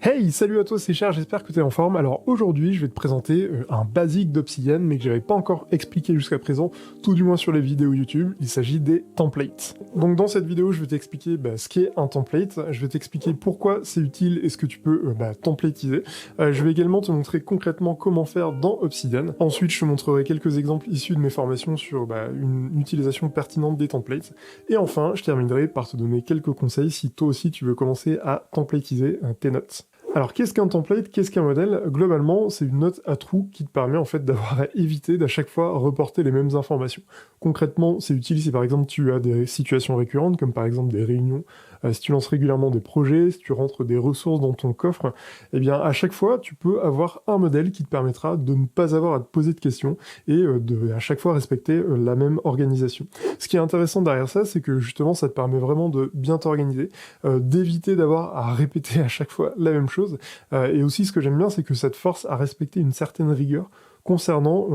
Hey, salut à toi, c'est Cher, j'espère que tu es en forme. Alors aujourd'hui, je vais te présenter un basique d'Obsidian, mais que j'avais pas encore expliqué jusqu'à présent, tout du moins sur les vidéos YouTube. Il s'agit des templates. Donc dans cette vidéo, je vais t'expliquer ce qu'est un template, je vais t'expliquer pourquoi c'est utile et ce que tu peux templatiser. Je vais également te montrer concrètement comment faire dans Obsidian. Ensuite, je te montrerai quelques exemples issus de mes formations sur une utilisation pertinente des templates. Et enfin, je terminerai par te donner quelques conseils si toi aussi tu veux commencer à templatiser tes notes. Alors, qu'est-ce qu'un template? Qu'est-ce qu'un modèle? Globalement, c'est une note à trous qui te permet en fait d'avoir à éviter d'à chaque fois reporter les mêmes informations. Concrètement, c'est utile si par exemple tu as des situations récurrentes, comme par exemple des réunions, si tu lances régulièrement des projets, si tu rentres des ressources dans ton coffre, eh bien à chaque fois, tu peux avoir un modèle qui te permettra de ne pas avoir à te poser de questions et de à chaque fois respecter la même organisation. Ce qui est intéressant derrière ça, c'est que justement, ça te permet vraiment de bien t'organiser, d'éviter d'avoir à répéter à chaque fois la même chose. Et aussi, ce que j'aime bien, c'est que ça te force à respecter une certaine rigueur concernant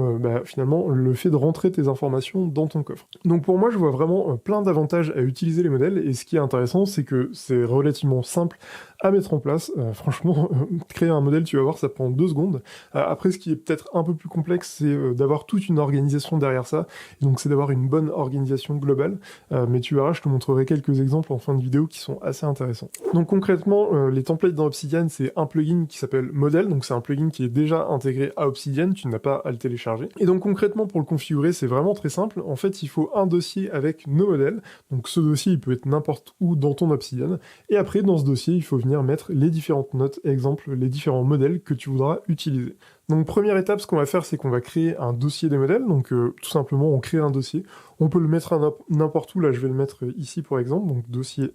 finalement le fait de rentrer tes informations dans ton coffre. Donc pour moi, je vois vraiment plein d'avantages à utiliser les modèles, et ce qui est intéressant, c'est que c'est relativement simple à mettre en place. Franchement, créer un modèle, tu vas voir, ça prend 2 secondes. Après, ce qui est peut-être un peu plus complexe, c'est d'avoir toute une organisation derrière ça, et donc c'est d'avoir une bonne organisation globale, mais tu verras, je te montrerai quelques exemples en fin de vidéo qui sont assez intéressants. Donc concrètement, les templates dans Obsidian, c'est un plugin qui s'appelle Model, donc c'est un plugin qui est déjà intégré à Obsidian, tu n'as pas à le télécharger. Et donc concrètement, pour le configurer, c'est vraiment très simple. En fait, il faut un dossier avec nos modèles, donc ce dossier, il peut être n'importe où dans ton Obsidian, et après, dans ce dossier, il faut venir mettre les différentes notes, exemple, les différents modèles que tu voudras utiliser. Donc première étape, ce qu'on va faire, c'est qu'on va créer un dossier des modèles, donc tout simplement, on crée un dossier, on peut le mettre à n'importe où, là je vais le mettre ici pour exemple, donc dossier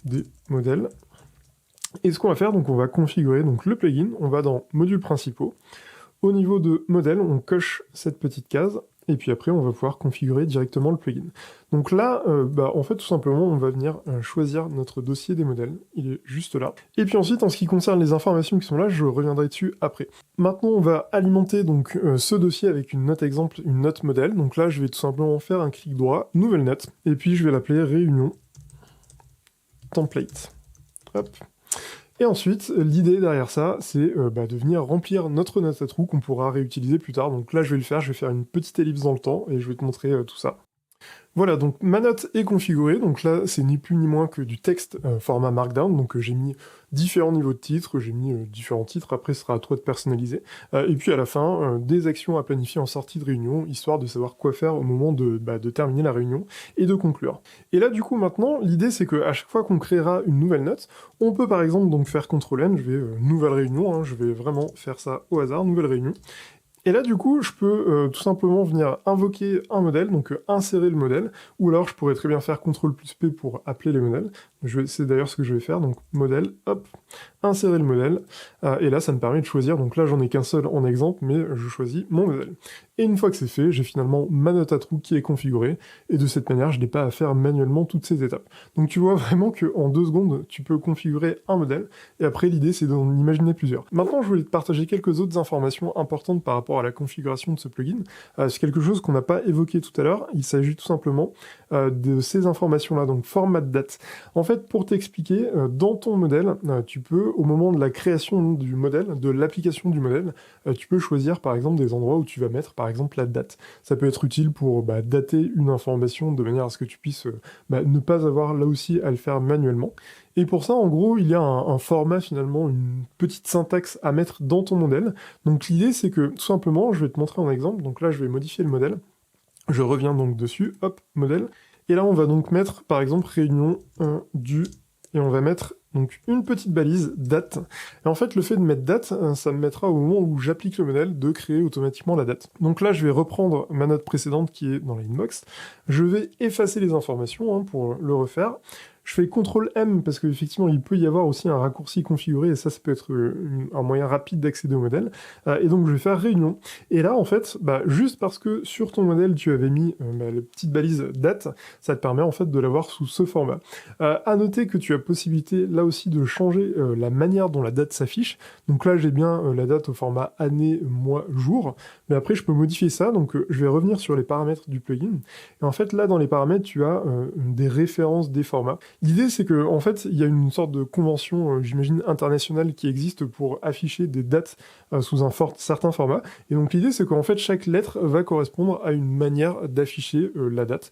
des modèles. Et ce qu'on va faire, donc on va configurer donc le plugin, on va dans modules principaux. Au niveau de modèle, on coche cette petite case, et puis après on va pouvoir configurer directement le plugin. Donc là, en fait tout simplement, on va venir choisir notre dossier des modèles, il est juste là. Et puis ensuite, en ce qui concerne les informations qui sont là, je reviendrai dessus après. Maintenant, on va alimenter donc ce dossier avec une note exemple, une note modèle. Donc là, je vais tout simplement faire un clic droit, nouvelle note, et puis je vais l'appeler réunion template. Hop. Et ensuite, l'idée derrière ça, c'est de venir remplir notre note à trous qu'on pourra réutiliser plus tard. Donc là, je vais le faire, je vais faire une petite ellipse dans le temps, et je vais te montrer tout ça. Voilà, donc ma note est configurée, donc là c'est ni plus ni moins que du texte format Markdown, donc j'ai mis différents niveaux de titres, j'ai mis différents titres, après ce sera à toi de personnaliser, et puis à la fin, des actions à planifier en sortie de réunion, histoire de savoir quoi faire au moment de terminer la réunion et de conclure. Et là du coup maintenant, l'idée c'est qu'à chaque fois qu'on créera une nouvelle note, on peut par exemple donc faire CTRL-N, je vais nouvelle réunion, hein, je vais vraiment faire ça au hasard, nouvelle réunion, et là, du coup, je peux tout simplement venir invoquer un modèle, donc insérer le modèle, ou alors je pourrais très bien faire CTRL+P pour appeler les modèles. C'est d'ailleurs ce que je vais faire, donc modèle, hop, insérer le modèle, et là, ça me permet de choisir, donc là, j'en ai qu'un seul en exemple, mais je choisis mon modèle. Et une fois que c'est fait, j'ai finalement ma note à trous qui est configurée, et de cette manière, je n'ai pas à faire manuellement toutes ces étapes. Donc tu vois vraiment qu'en 2 secondes, tu peux configurer un modèle, et après, l'idée, c'est d'en imaginer plusieurs. Maintenant, je voulais te partager quelques autres informations importantes par rapport à la configuration de ce plugin. C'est quelque chose qu'on n'a pas évoqué tout à l'heure, il s'agit tout simplement de ces informations-là, donc format de date. En fait, pour t'expliquer, dans ton modèle, tu peux, au moment de la création du modèle, de l'application du modèle, tu peux choisir par exemple des endroits où tu vas mettre par exemple la date. Ça peut être utile pour dater une information de manière à ce que tu puisses ne pas avoir là aussi à le faire manuellement. Et pour ça, en gros, il y a un format finalement, une petite syntaxe à mettre dans ton modèle. Donc l'idée, c'est que tout simplement, je vais te montrer un exemple. Donc là, je vais modifier le modèle. Je reviens donc dessus, hop, modèle. Et là, on va donc mettre, par exemple, réunion 1 du... Et on va mettre donc une petite balise date. Et en fait, le fait de mettre date, ça me mettra au moment où j'applique le modèle de créer automatiquement la date. Donc là, je vais reprendre ma note précédente qui est dans la inbox. Je vais effacer les informations pour le refaire. Je fais CTRL-M parce qu'effectivement, il peut y avoir aussi un raccourci configuré, et ça peut être un moyen rapide d'accéder au modèle. Et donc, je vais faire réunion. Et là, en fait, juste parce que sur ton modèle, tu avais mis la petite balise date, ça te permet en fait de l'avoir sous ce format. À noter que tu as possibilité, là aussi, de changer la manière dont la date s'affiche. Donc là, j'ai bien la date au format année, mois, jour. Mais après, je peux modifier ça. Donc, je vais revenir sur les paramètres du plugin. Et en fait, là, dans les paramètres, tu as des références des formats. L'idée, c'est que en fait, il y a une sorte de convention, j'imagine, internationale qui existe pour afficher des dates sous un certain format. Et donc l'idée, c'est qu'en fait, chaque lettre va correspondre à une manière d'afficher la date.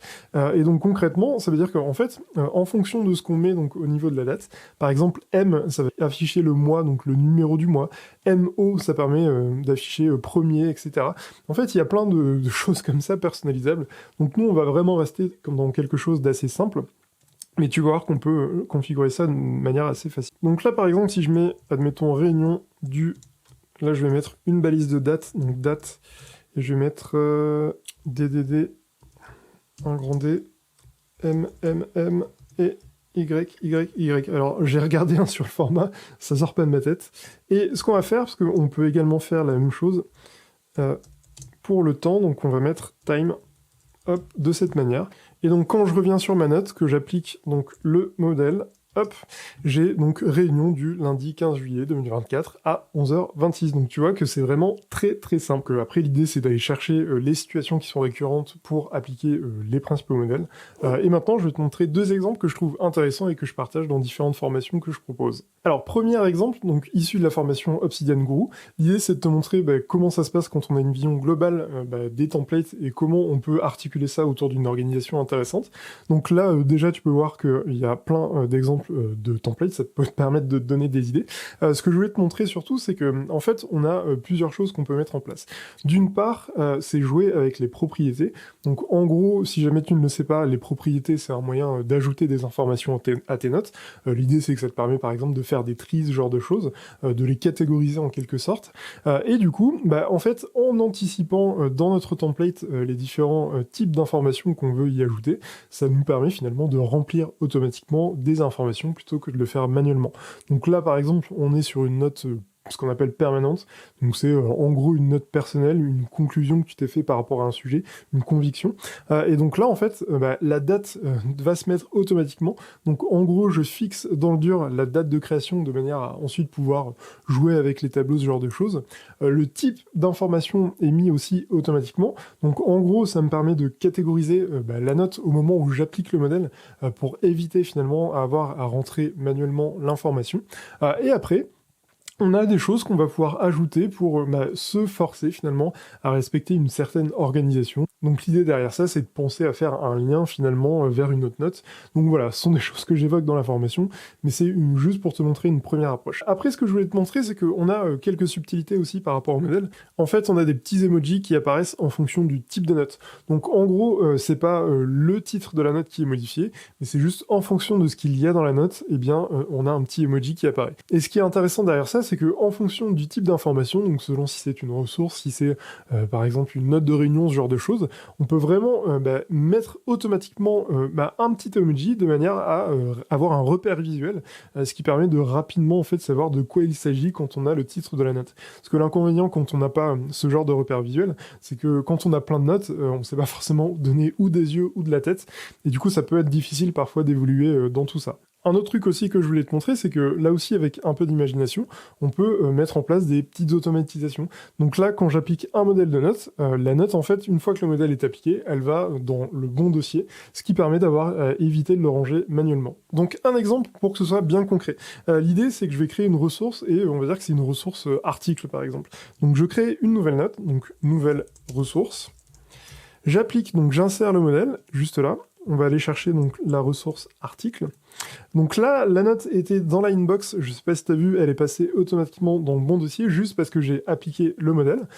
Et donc concrètement, ça veut dire qu'en fait, en fonction de ce qu'on met donc au niveau de la date, par exemple, M, ça va afficher le mois, donc le numéro du mois. MO, ça permet d'afficher premier, etc. En fait, il y a plein de choses comme ça personnalisables. Donc nous, on va vraiment rester comme dans quelque chose d'assez simple. Mais tu vas voir qu'on peut configurer ça de manière assez facile. Donc là, par exemple, si je mets, admettons, réunion du... Là, je vais mettre une balise de date, donc date, et je vais mettre DDD, un grand D, M, et Y. Alors, j'ai regardé sur le format, ça sort pas de ma tête. Et ce qu'on va faire, parce qu'on peut également faire la même chose pour le temps, donc on va mettre time, hop, de cette manière. Et donc quand je reviens sur ma note, que j'applique donc le modèle, hop, j'ai donc réunion du lundi 15 juillet 2024 à 11h26. Donc tu vois que c'est vraiment très très simple. Après l'idée c'est d'aller chercher les situations qui sont récurrentes pour appliquer les principaux modèles. Et maintenant je vais te montrer deux exemples que je trouve intéressants et que je partage dans différentes formations que je propose. Alors premier exemple, donc issu de la formation Obsidian Guru, l'idée c'est de te montrer comment ça se passe quand on a une vision globale des templates et comment on peut articuler ça autour d'une organisation intéressante. Donc là déjà tu peux voir qu'il y a plein d'exemples de templates, ça peut te permettre de te donner des idées. Ce que je voulais te montrer surtout, c'est que en fait, on a plusieurs choses qu'on peut mettre en place. D'une part, c'est jouer avec les propriétés. Donc en gros, si jamais tu ne le sais pas, les propriétés, c'est un moyen d'ajouter des informations à tes notes. L'idée, c'est que ça te permet par exemple de faire des tris, ce genre de choses, de les catégoriser en quelque sorte. Et du coup, en fait, en anticipant dans notre template les différents types d'informations qu'on veut y ajouter, ça nous permet finalement de remplir automatiquement des informations plutôt que de le faire manuellement. Donc là, par exemple, on est sur une note ce qu'on appelle permanente, donc c'est en gros une note personnelle, une conclusion que tu t'es fait par rapport à un sujet, une conviction, et donc là en fait la date va se mettre automatiquement, donc en gros je fixe dans le dur la date de création de manière à ensuite pouvoir jouer avec les tableaux, ce genre de choses. Le type d'information est mis aussi automatiquement, donc en gros ça me permet de catégoriser la note au moment où j'applique le modèle pour éviter finalement à avoir à rentrer manuellement l'information, et après on a des choses qu'on va pouvoir ajouter pour se forcer finalement à respecter une certaine organisation. Donc l'idée derrière ça, c'est de penser à faire un lien finalement vers une autre note. Donc voilà, ce sont des choses que j'évoque dans la formation, mais c'est juste pour te montrer une première approche. Après, ce que je voulais te montrer, c'est qu'on a quelques subtilités aussi par rapport au modèle. En fait, on a des petits emojis qui apparaissent en fonction du type de note. Donc en gros, c'est pas le titre de la note qui est modifié, mais c'est juste en fonction de ce qu'il y a dans la note, eh bien, on a un petit emoji qui apparaît. Et ce qui est intéressant derrière ça, c'est que en fonction du type d'information, donc selon si c'est une ressource, si c'est par exemple une note de réunion, ce genre de choses, on peut vraiment mettre automatiquement un petit emoji de manière à avoir un repère visuel, ce qui permet de rapidement en fait savoir de quoi il s'agit quand on a le titre de la note. Parce que l'inconvénient quand on n'a pas ce genre de repère visuel, c'est que quand on a plein de notes, on ne sait pas forcément donner ou des yeux ou de la tête, et du coup ça peut être difficile parfois d'évoluer dans tout ça. Un autre truc aussi que je voulais te montrer, c'est que là aussi, avec un peu d'imagination, on peut mettre en place des petites automatisations. Donc là, quand j'applique un modèle de note, la note, en fait, une fois que le modèle est appliqué, elle va dans le bon dossier, ce qui permet d'avoir évité de le ranger manuellement. Donc un exemple pour que ce soit bien concret. L'idée, c'est que je vais créer une ressource, et on va dire que c'est une ressource article, par exemple. Donc je crée une nouvelle note, donc nouvelle ressource. J'applique, donc j'insère le modèle, juste là. On va aller chercher donc la ressource article. Donc là, la note était dans la inbox, je sais pas si tu as vu, elle est passée automatiquement dans le bon dossier, juste parce que j'ai appliqué le modèle.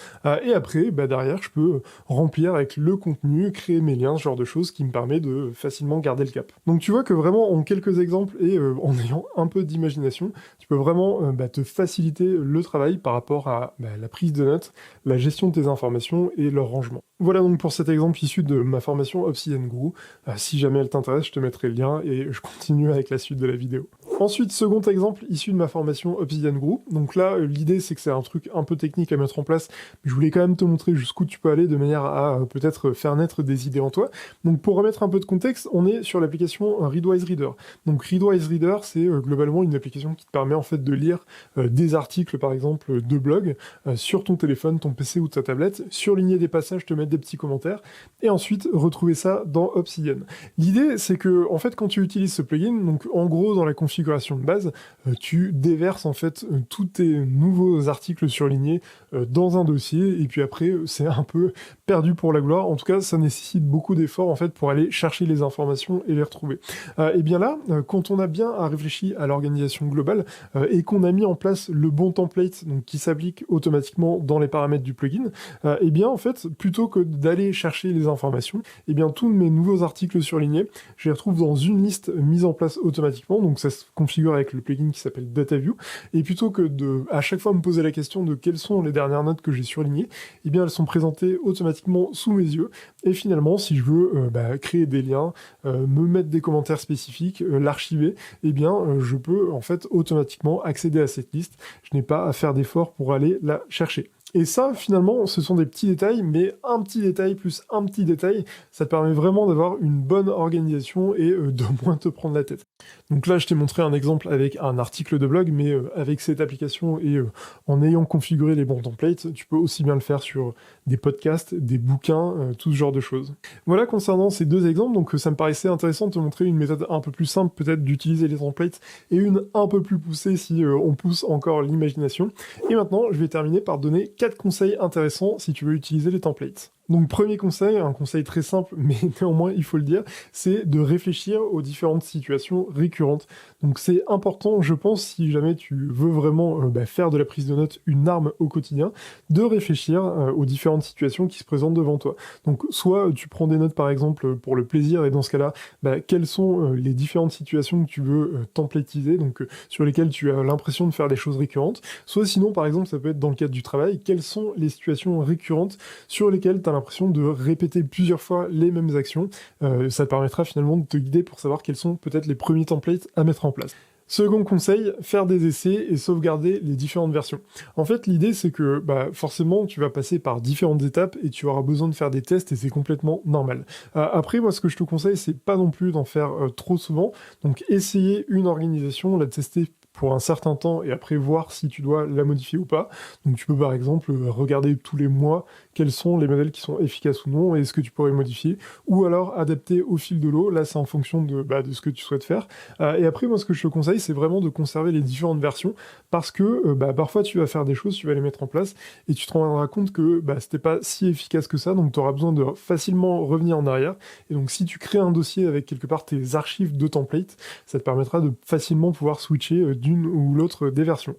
Et après, derrière, je peux remplir avec le contenu, créer mes liens, ce genre de choses qui me permet de facilement garder le cap. Donc tu vois que vraiment, en quelques exemples et en ayant un peu d'imagination, tu peux vraiment te faciliter le travail par rapport à la prise de notes, la gestion de tes informations et leur rangement. Voilà donc pour cet exemple issu de ma formation Obsidian Guru. Si jamais elle t'intéresse, je te mettrai le lien et je continue avec la suite de la vidéo. Ensuite, second exemple issu de ma formation Obsidian Group. Donc là, l'idée c'est que c'est un truc un peu technique à mettre en place, mais je voulais quand même te montrer jusqu'où tu peux aller de manière à peut-être faire naître des idées en toi. Donc pour remettre un peu de contexte, on est sur l'application Readwise Reader. Donc Readwise Reader, c'est globalement une application qui te permet en fait de lire des articles par exemple de blog sur ton téléphone, ton PC ou ta tablette, surligner des passages, te mettre des petits commentaires, et ensuite retrouver ça dans Obsidian. L'idée c'est que en fait quand tu utilises ce plugin, donc en gros dans la configuration de base, tu déverses en fait tous tes nouveaux articles surlignés dans un dossier, et puis après c'est un peu perdu pour la gloire. En tout cas, ça nécessite beaucoup d'efforts en fait pour aller chercher les informations et les retrouver. Et bien là, quand on a bien réfléchi à l'organisation globale et qu'on a mis en place le bon template, donc qui s'applique automatiquement dans les paramètres du plugin, et bien en fait, plutôt que d'aller chercher les informations, et bien tous mes nouveaux articles surlignés, je les retrouve dans une liste mise en place automatiquement. Donc ça se configure avec le plugin qui s'appelle DataView, et plutôt que de à chaque fois me poser la question de quelles sont les dernières notes que j'ai surlignées, et bien elles sont présentées automatiquement sous mes yeux, et finalement si je veux créer des liens, me mettre des commentaires spécifiques, l'archiver, et bien je peux en fait automatiquement accéder à cette liste, je n'ai pas à faire d'efforts pour aller la chercher. Et ça, finalement, ce sont des petits détails, mais un petit détail plus un petit détail, ça te permet vraiment d'avoir une bonne organisation et de moins te prendre la tête. Donc là, je t'ai montré un exemple avec un article de blog, mais avec cette application et en ayant configuré les bons templates, tu peux aussi bien le faire sur des podcasts, des bouquins, tout ce genre de choses. Voilà concernant ces deux exemples, donc ça me paraissait intéressant de te montrer une méthode un peu plus simple peut-être d'utiliser les templates et une un peu plus poussée si on pousse encore l'imagination. Et maintenant, je vais terminer par donner 4 conseils intéressants si tu veux utiliser les templates. Donc premier conseil, un conseil très simple, mais néanmoins il faut le dire, c'est de réfléchir aux différentes situations récurrentes. Donc c'est important, je pense, si jamais tu veux vraiment faire de la prise de notes une arme au quotidien, de réfléchir aux différentes situations qui se présentent devant toi. Donc soit tu prends des notes par exemple pour le plaisir, et dans ce cas-là, quelles sont les différentes situations que tu veux templétiser, donc sur lesquelles tu as l'impression de faire des choses récurrentes, soit sinon par exemple ça peut être dans le cadre du travail, quelles sont les situations récurrentes sur lesquelles tu as l'impression de répéter plusieurs fois les mêmes actions. Ça te permettra finalement de te guider pour savoir quels sont peut-être les premiers templates à mettre en place. Second conseil, faire des essais et sauvegarder les différentes versions. En fait, l'idée c'est que forcément tu vas passer par différentes étapes et tu auras besoin de faire des tests, et c'est complètement normal. Après, moi ce que je te conseille, c'est pas non plus d'en faire trop souvent. Donc essayer une organisation, la tester pour un certain temps et après voir si tu dois la modifier ou pas. Donc tu peux par exemple regarder tous les mois quels sont les modèles qui sont efficaces ou non et ce que tu pourrais modifier, ou alors adapter au fil de l'eau. Là c'est en fonction de ce que tu souhaites faire. Et après moi ce que je te conseille, c'est vraiment de conserver les différentes versions, parce que parfois tu vas faire des choses, tu vas les mettre en place et tu te rendras compte que c'était pas si efficace que ça, donc tu auras besoin de facilement revenir en arrière. Et donc si tu crées un dossier avec quelque part tes archives de templates, ça te permettra de facilement pouvoir switcher d'une ou l'autre des versions.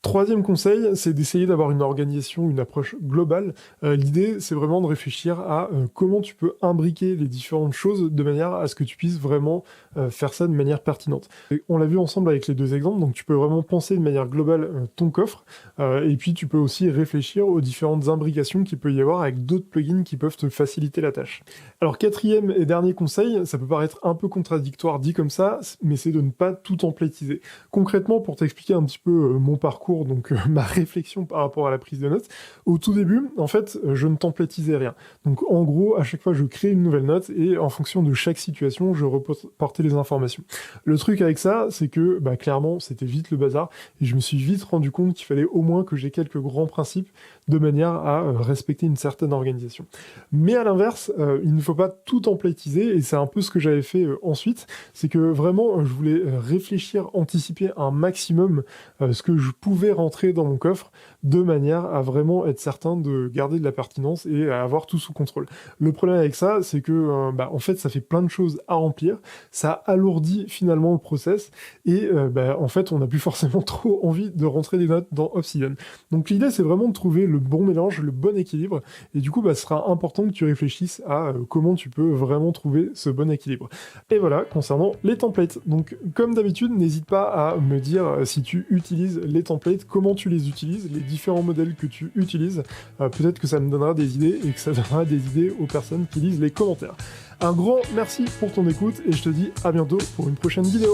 Troisième conseil, c'est d'essayer d'avoir une organisation, une approche globale. L'idée, c'est vraiment de réfléchir à comment tu peux imbriquer les différentes choses de manière à ce que tu puisses vraiment faire ça de manière pertinente. Et on l'a vu ensemble avec les deux exemples, donc tu peux vraiment penser de manière globale ton coffre, et puis tu peux aussi réfléchir aux différentes imbrications qu'il peut y avoir avec d'autres plugins qui peuvent te faciliter la tâche. Alors quatrième et dernier conseil, ça peut paraître un peu contradictoire dit comme ça, mais c'est de ne pas tout templétiser. Concrètement, pour t'expliquer un petit peu mon parcours, donc ma réflexion par rapport à la prise de notes, au tout début, en fait, je ne templétisais rien. Donc en gros, à chaque fois, je crée une nouvelle note et en fonction de chaque situation, je reportais les informations. Le truc avec ça, c'est que clairement, c'était vite le bazar et je me suis vite rendu compte qu'il fallait au moins que j'ai quelques grands principes de manière à respecter une certaine organisation. Mais à l'inverse, il ne faut pas tout templétiser, et c'est un peu ce que j'avais fait ensuite, c'est que vraiment, je voulais réfléchir, anticiper un maximum ce que je pouvais rentrer dans mon coffre, de manière à vraiment être certain de garder de la pertinence et à avoir tout sous contrôle. Le problème avec ça, c'est que en fait, ça fait plein de choses à remplir, ça alourdit finalement le process, et en fait, on n'a plus forcément trop envie de rentrer des notes dans Obsidian. Donc l'idée, c'est vraiment de trouver le bon mélange, le bon équilibre, et du coup, ce sera important que tu réfléchisses à comment tu peux vraiment trouver ce bon équilibre. Et voilà, concernant les templates. Donc, comme d'habitude, n'hésite pas à me dire si tu utilises les templates, comment tu les utilises, les différents modèles que tu utilises. Peut-être que ça me donnera des idées, et que ça donnera des idées aux personnes qui lisent les commentaires. Un grand merci pour ton écoute, et je te dis à bientôt pour une prochaine vidéo.